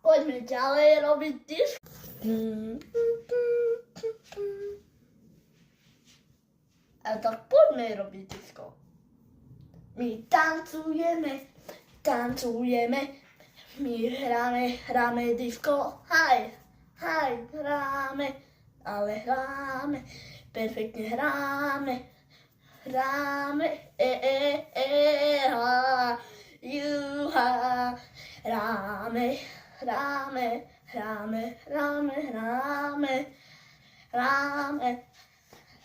Poďme ďalej robiť disk. A tak poďme robiť disko. My tancujeme, my hráme disko, haj, hráme, ale hráme, perfektne hráme, juha,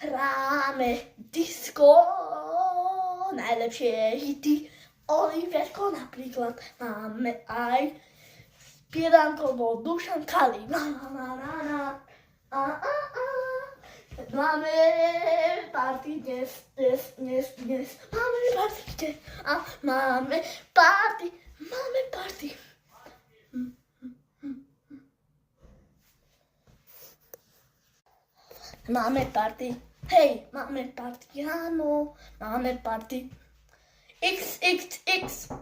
hráme disko, najlepšie hity. Oliverko napríklad máme aj spievankovo Dušan Kali. Máme party dnes. Máme party dnes. A máme party. Máme party. Hej, máme party, áno. Máme party. XXX.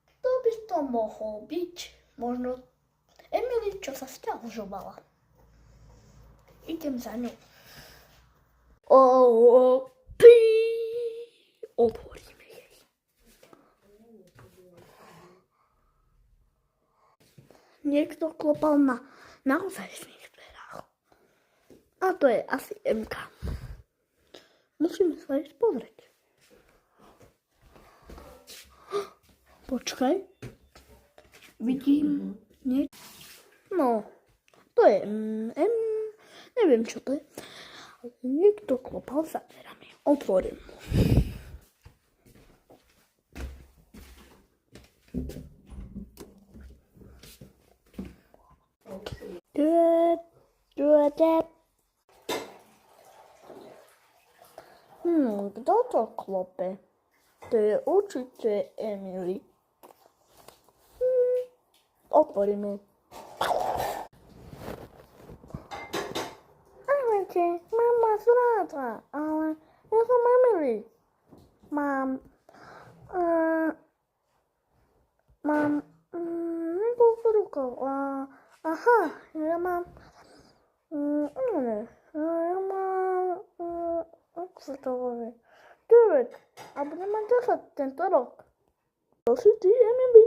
Kto by to mohol byť? Možno Emily, čo sa sťažovala. Idem za ňou. Otvoríme jej. Niekto klopal na naozajstných dverách. A to je asi MK. Musíme sa ísť pozrieť. Počkaj. Vidím niečo. No, to je neviem čo to je. Ale niekto klopal za dverami. Otvorím mu. Kto to klope? To je určite Emily. Otvoríme. Ahojte, mám vás ráda, ale ja som Emily. Mám niekoľko rukov aha, ja mám ako sa to volá? 9 a budem mať 10 tento rok. To si ty, Emily.